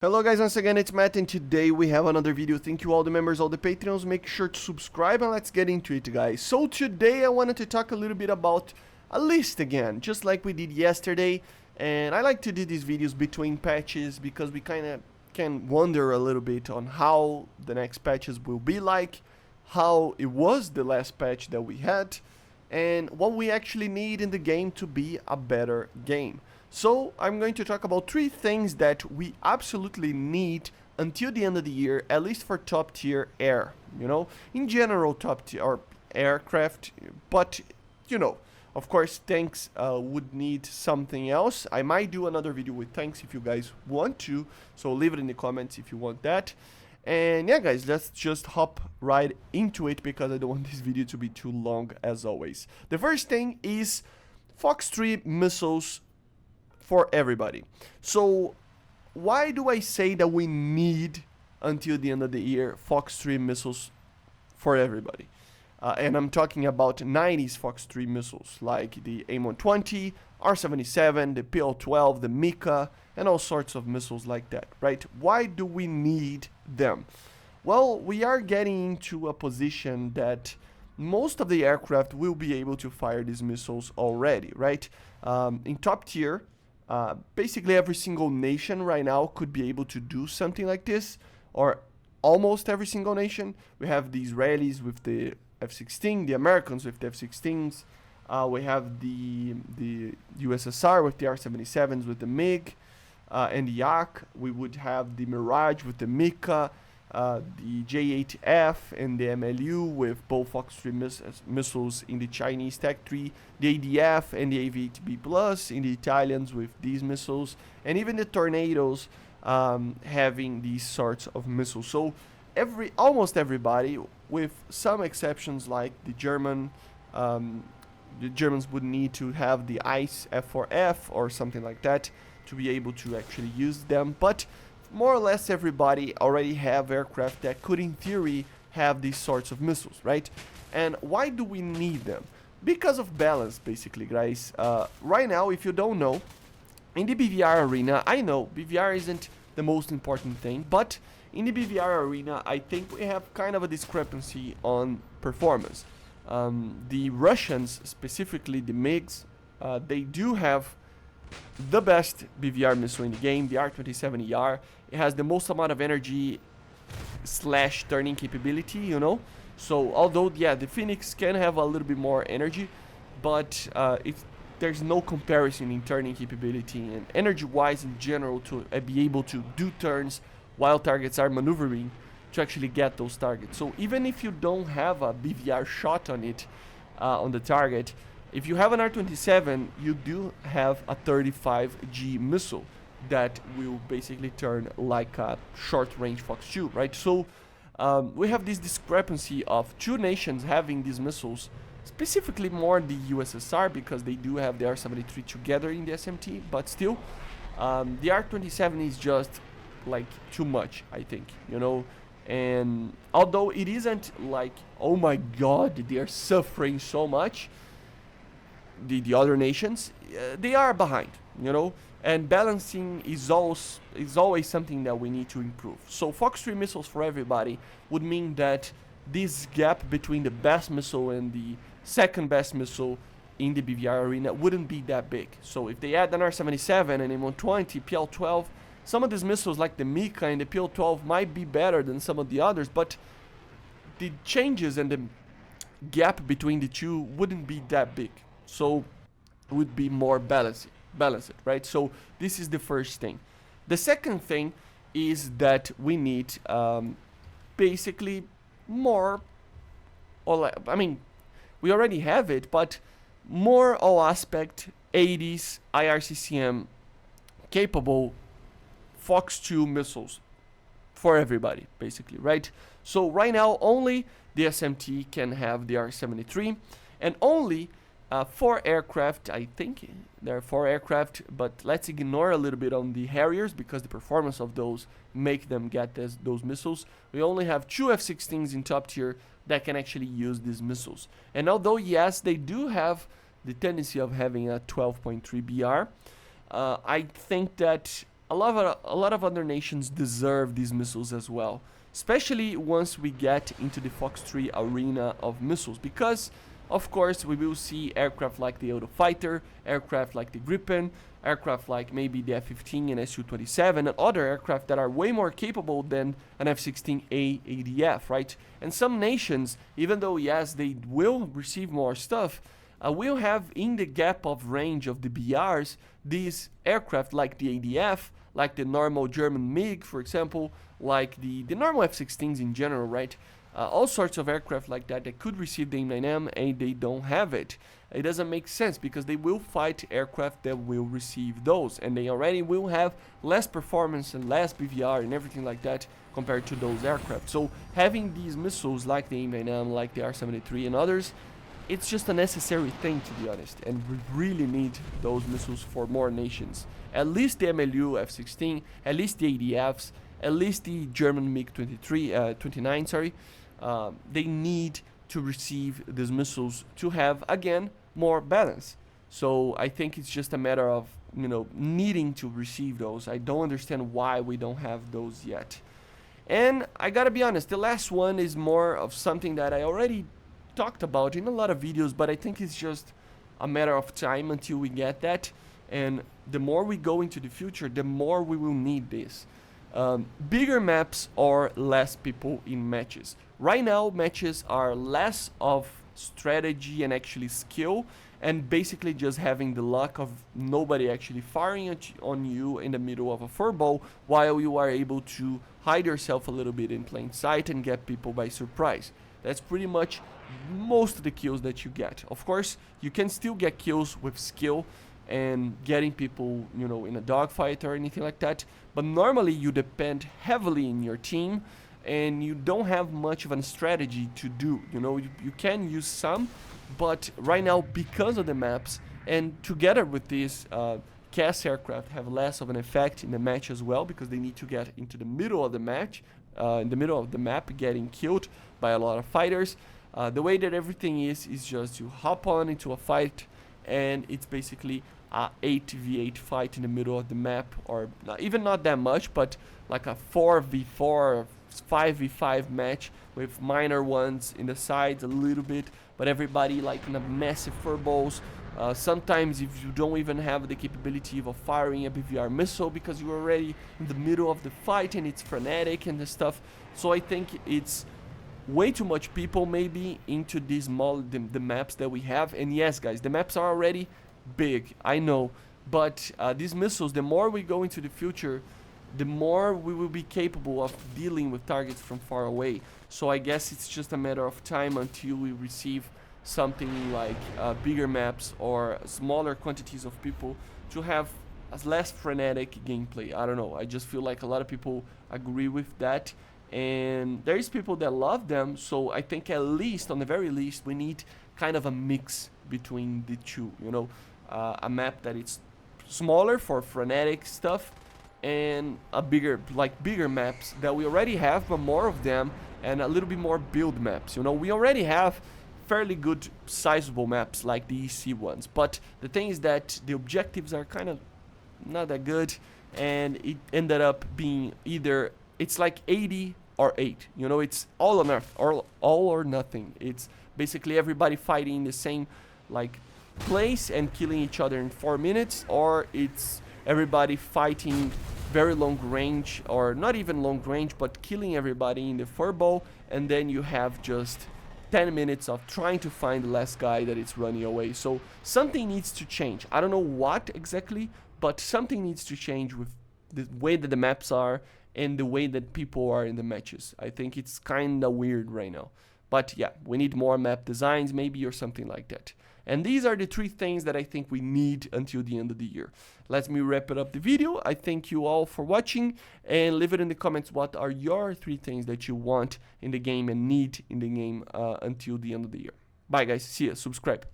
Hello guys, once again it's Matt and today we have another video. Thank you all the members, all the Patreons, make sure to subscribe and let's get into it guys. So today I wanted to talk a little bit about a list again, just like we did yesterday. And I like to do these videos between patches because we kind of can wonder a little bit on how the next patches will be like, how it was the last patch that we had, and what we actually need in the game to be a better game. So I'm going to talk about 3 things that we absolutely need until the end of the year, at least for top tier air, in general top tier or aircraft, but of course tanks would need something else. I might do another video with tanks if you guys want to, so leave it in the comments if you want that. And yeah guys, let's just hop right into it because I don't want this video to be too long as always. The first thing is Fox 3 missiles for everybody. So why do I say that we need until the end of the year Fox 3 missiles for everybody? And I'm talking about 90s Fox 3 missiles like the AIM-120, R-77, the PL-12, the Mika, and all sorts of missiles like that, right? Why do we need them? Well, we are getting into a position that most of the aircraft will be able to fire these missiles already, right? In top tier, basically every single nation right now could be able to do something like this, or almost every single nation. We have the Israelis with the F-16, the Americans with the F-16s, we have the USSR with the R-77s with the MiG, and the Yak. We would have the Mirage with the Mika, the J-8F and the MLU with both Fox 3 missiles in the Chinese Tech 3, the ADF and the AV-8B Plus in the Italians with these missiles, and even the Tornadoes having these sorts of missiles. So almost everybody, with some exceptions like the Germans would need to have the ICE F4F or something like that to be able to actually use them, but more or less everybody already have aircraft that could in theory have these sorts of missiles, right? And why do we need them? Because of balance, basically, guys. Right now, if you don't know, in the BVR arena, I know BVR isn't the most important thing, but in the BVR arena, I think we have kind of a discrepancy on performance. The Russians, specifically the MiGs, they do have the best BVR missile in the game, the R-27ER. It has the most amount of energy / turning capability, So although, yeah, the Phoenix can have a little bit more energy, but there's no comparison in turning capability and energy-wise in general to be able to do turns while targets are maneuvering to actually get those targets. So even if you don't have a BVR shot on it, on the target, if you have an R-27, you do have a 35G missile that will basically turn like a short-range Fox 2, right? So we have this discrepancy of 2 nations having these missiles, specifically more the USSR because they do have the R-73 together in the SMT, but still, the R-27 is just like too much, I think, And although it isn't like, oh my god, they are suffering so much, the other nations, they are behind, and balancing is always something that we need to improve. So Fox 3 missiles for everybody would mean that this gap between the best missile and the second best missile in the BVR arena wouldn't be that big. So if they add an R-77 and AIM-120, PL-12, some of these missiles like the Mika and the PL-12 might be better than some of the others, but the changes and the gap between the two wouldn't be that big. So it would be more balanced, right? So this is the first thing. The second thing is that we need basically more, we already have it, but more all aspect 80s IRCCM capable Fox 2 missiles for everybody, basically, right? So right now only the SMT can have the R-73, and only 4 aircraft, I think there are 4 aircraft, but let's ignore a little bit on the Harriers because the performance of those make them get those missiles. We only have 2 F-16s in top tier that can actually use these missiles. And although, yes, they do have the tendency of having a 12.3 BR, I think that a lot of other nations deserve these missiles as well, especially once we get into the Fox 3 arena of missiles, because of course we will see aircraft like the Eurofighter, aircraft like the Gripen, aircraft like maybe the F-15 and Su-27, and other aircraft that are way more capable than an F-16A ADF, right? And some nations, even though yes they will receive more stuff, will have in the gap of range of the BRs these aircraft like the ADF, like the normal German MiG, for example, like the normal F-16s in general, right? All sorts of aircraft like that that could receive the M9M and they don't have it. It doesn't make sense because they will fight aircraft that will receive those, and they already will have less performance and less BVR and everything like that compared to those aircraft. So having these missiles like the M9M, like the R-73 and others, it's just a necessary thing, to be honest, and we really need those missiles for more nations. At least the MLU F-16, at least the ADFs, at least the German MiG-29, sorry. They need to receive these missiles to have, again, more balance. So I think it's just a matter of, you know, needing to receive those. I don't understand why we don't have those yet. And I gotta be honest, the last one is more of something that I already talked about in a lot of videos, but I think it's just a matter of time until we get that. And the more we go into the future, the more we will need this. Bigger maps or less people in matches. Right now, matches are less of strategy and actually skill, and basically just having the luck of nobody actually firing on you in the middle of a furball, while you are able to hide yourself a little bit in plain sight and get people by surprise. That's pretty much most of the kills that you get. Of course, you can still get kills with skill and getting people, you know, in a dogfight or anything like that, but normally you depend heavily in your team and you don't have much of a strategy to do. You know, you can use some, but right now, because of the maps and together with this, CAS aircraft have less of an effect in the match as well, because they need to get into the middle of the match, in the middle of the map, getting killed by a lot of fighters. The way that everything is just you hop on into a fight, and it's basically a 8v8 fight in the middle of the map, or not that much, but like a 4v4, 5v5 match with minor ones in the sides a little bit, but everybody like in a massive furballs. Sometimes if you don't even have the capability of firing a BVR missile because you're already in the middle of the fight and it's frenetic and the stuff. So I think it's way too much people maybe into these the maps that we have. And yes, guys, the maps are already big, I know, but these missiles, the more we go into the future, the more we will be capable of dealing with targets from far away. So I guess it's just a matter of time until we receive something like bigger maps or smaller quantities of people to have a less frenetic gameplay. I don't know, I just feel like a lot of people agree with that, and there is people that love them. So I think at least, on the very least, we need kind of a mix between the two, you know, a map that is smaller for frenetic stuff, and a bigger maps that we already have, but more of them, and a little bit more build maps. You know, we already have fairly good sizable maps like the EC ones, but the thing is that the objectives are kind of not that good, and it ended up being either it's like 80 or 8, you know, it's all on earth, or all or nothing. It's basically everybody fighting in the same like place and killing each other in 4 minutes, or it's everybody fighting very long range, or not even long range, but killing everybody in the furball, and then you have just 10 minutes of trying to find the last guy that is running away. So something needs to change. I don't know what exactly, but something needs to change with the way that the maps are and the way that people are in the matches. I think it's kind of weird right now. But yeah, we need more map designs maybe, or something like that. And these are the 3 things that I think we need until the end of the year. Let me wrap it up the video. I thank you all for watching, and leave it in the comments what are your 3 things that you want in the game and need in the game until the end of the year. Bye guys, see ya, subscribe.